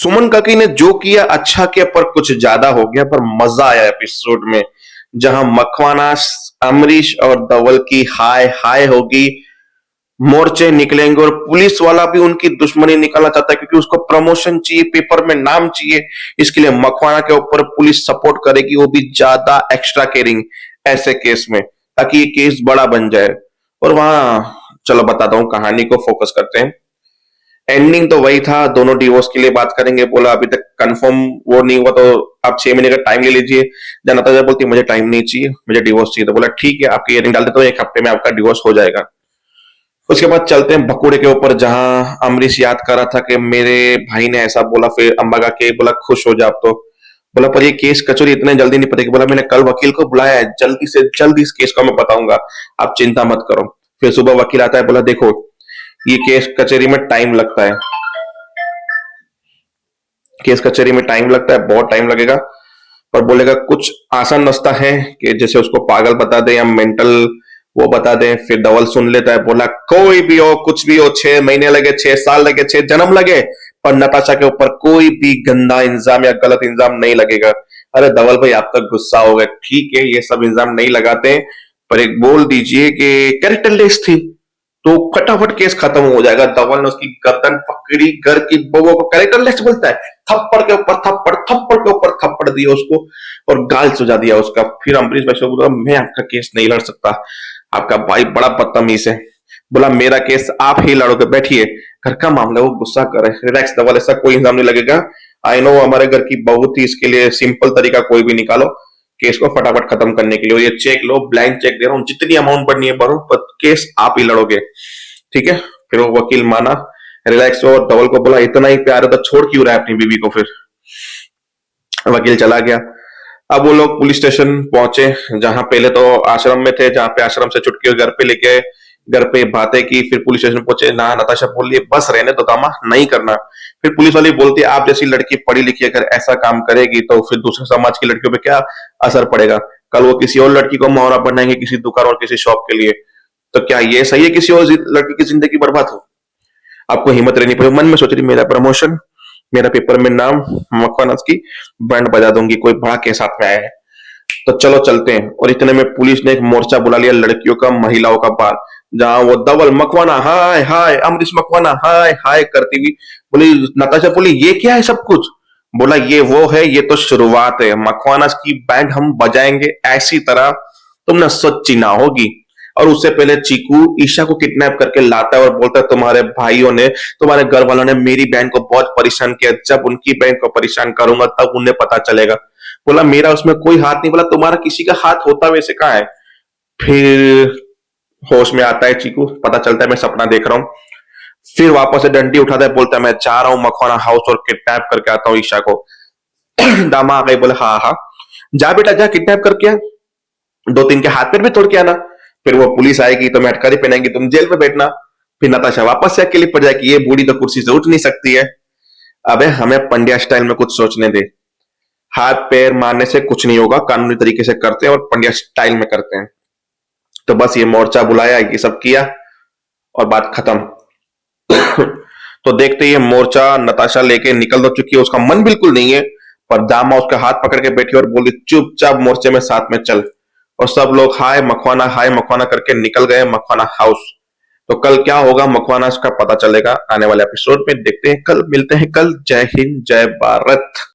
सुमन काकी ने जो किया अच्छा किया, पर कुछ ज्यादा हो गया। पर मजा आया एपिसोड में, जहां मखवाना, अमरीश और धवल की हाय हाय होगी। मोर्चे निकलेंगे और पुलिस वाला भी उनकी दुश्मनी निकालना चाहता है, क्योंकि उसको प्रमोशन चाहिए, पेपर में नाम चाहिए। इसके लिए मखवाना के ऊपर पुलिस सपोर्ट करेगी, वो भी ज्यादा एक्स्ट्रा केयरिंग ऐसे केस में, ताकि ये केस बड़ा बन जाए। और वहां, चलो बताता हूँ, कहानी को फोकस करते हैं। एंडिंग तो वही था, दोनों डिवोर्स के लिए बात करेंगे। बोला अभी तक कंफर्म वो नहीं हुआ तो आप 6 महीने का टाइम ले लीजिए। जनता जब बोलती मुझे टाइम नहीं चाहिए, मुझे डिवोर्स चाहिए, तो बोला ठीक है, आपकी इयरिंग डाल देता हूँ, 1 हफ्ते में आपका डिवोर्स हो जाएगा। उसके बाद चलते हैं भकूड़े के ऊपर, जहां अमरीश याद कर रहा था कि मेरे भाई ने ऐसा बोला। फिर अम्बा का के बोला खुश हो जा आप तो। बोला पर ये केस कचौरी इतने जल्दी नहीं पड़ेगी। बोला मैंने कल वकील को बुलाया है, जल्दी से जल्दी इस केस को मैं बताऊंगा, आप चिंता मत करो। फिर सुबह वकील आता है, बोला देखो ये केस कचहरी में टाइम लगता है, केस कचहरी में टाइम लगता है, बहुत टाइम लगेगा। पर बोलेगा कुछ आसान रास्ता है कि जैसे उसको पागल बता दे या मेंटल वो बता दे। फिर धवल सुन लेता है, बोला कोई भी हो, कुछ भी हो, 6 महीने लगे, 6 साल लगे, 6 जन्म लगे, पर नताशा के ऊपर कोई भी गंदा इंजाम या गलत इंजाम नहीं लगेगा। अरे धवल भाई आप तक गुस्सा हो गए, ठीक है ये सब इंजाम नहीं लगाते, पर एक बोल दीजिए कि कैरेक्टरलेस थी तो फटाफट केस खत्म हो जाएगा। धवल ने उसकी गर्दन पकड़ी, घर की बहू को कैरेक्टरलेस बोलता है, थप्पड़ के ऊपर थप्पड़, थप्पड़ के ऊपर थप्पड़ दिया उसको और गाल सुझा दिया उसका। फिर अम्बरीश भाई बोला मैं आपका केस नहीं लड़ सकता, आपका भाई बड़ा बदतमीज है। बोला मेरा केस आप ही लड़ोगे, बैठिए, घर का मामला, वो गुस्सा करे, रिलैक्स धवल, ऐसा कोई इंजाम नहीं लगेगा। आई नो हमारे घर की बहू थी, इसके लिए सिंपल तरीका कोई भी निकालो केस को फटाफट खत्म करने के लिए। और ये चेक लो, ब्लैंक चेक दे रहा हूँ, जितनी अमाउंट बढ़नी है बढ़ो, पर केस आप ही लड़ोगे, ठीक है। फिर वो वकील माना, रिलैक्स हो। धवल को बोला इतना ही प्यार है तो छोड़ क्यों रहा है अपनी बीवी को। फिर वकील चला गया। अब वो लोग पुलिस स्टेशन पहुंचे, जहां पहले तो आश्रम में थे, जहां पे आश्रम से छुटके घर पे लेके आए, घर पे बातें की। फिर पुलिस स्टेशन पहुंचे, ना नताशा बोल रही है बस रहने दो दामा, नहीं करना। फिर पुलिस वाली बोलती है आप जैसी लड़की पढ़ी लिखी अगर ऐसा काम करेगी तो फिर दूसरे समाज की लड़कियों पे क्या असर पड़ेगा, कल वो किसी और लड़की को मोहरा बनाएंगे किसी दुकान और किसी शॉप के लिए, तो क्या ये सही है किसी और लड़की की जिंदगी बर्बाद हो। आपको हिम्मत रहनी पड़ेगी। मन में सोच रही मेरा प्रमोशन, मेरा पेपर में नाम, मखवानस की बैंड बजा दूंगी, कोई बड़ा केस हाथ में आया है तो चलो चलते हैं। और इतने में पुलिस ने एक मोर्चा बुला लिया लड़कियों का, महिलाओं का बार, जहां वो धवल मखवाना हाय हाय, अमरीश मखवाना हाय हाय करती हुई बोली। नताशा बोली ये क्या है सब कुछ। बोला ये वो है, ये तो शुरुआत है, मखवाना की बैंड हम बजाएंगे ऐसी तरह तुमने सोची ना होगी। और उससे पहले चीकू ईशा को किडनैप करके लाता है और बोलता है तुम्हारे भाइयों ने, तुम्हारे घर वालों ने मेरी बहन को बहुत परेशान किया, जब उनकी बहन को परेशान करूंगा तब उन्हें पता चलेगा। बोला मेरा उसमें कोई हाथ नहीं। बोला तुम्हारा किसी का हाथ होता वैसे कहाँ है। फिर होश में आता है चीकू, पता चलता है मैं सपना देख रहा हूँ। फिर वापस से डंडी उठाता है, बोलता है मैं जा रहा हूँ मखवाना हाउस और किडनैप करके आता हूँ ईशा को। दामा आ गई, बोले हाँ हाँ जा बेटा जा, किडनैप करके आ, 2-3 के हाथ पैर भी तोड़ के आना। फिर वो पुलिस आएगी तो मैं अटकारी पहनाएंगी, तुम जेल में बैठना। फिर नताशा वापस से अकेली पड़ जाएगी, ये बूढ़ी तो कुर्सी से उठ नहीं सकती है। अबे हमें पंड्या स्टाइल में कुछ सोचने दे, हाथ पैर मारने से कुछ नहीं होगा, कानूनी तरीके से करते हैं और पंड्या स्टाइल में करते हैं। तो बस ये मोर्चा बुलाया, ये सब किया और बात खत्म। तो देखते ही मोर्चा नताशा लेके निकल तो चुकी है, उसका मन बिल्कुल नहीं है, पर दामा उसका हाथ पकड़ के बैठी और बोली चुपचाप मोर्चे में साथ में चल। और सब लोग हाय मखवाना करके निकल गए मखवाना हाउस। तो कल क्या होगा मखवाना का पता चलेगा आने वाले एपिसोड में, देखते हैं कल, मिलते हैं कल। जय हिंद जय भारत।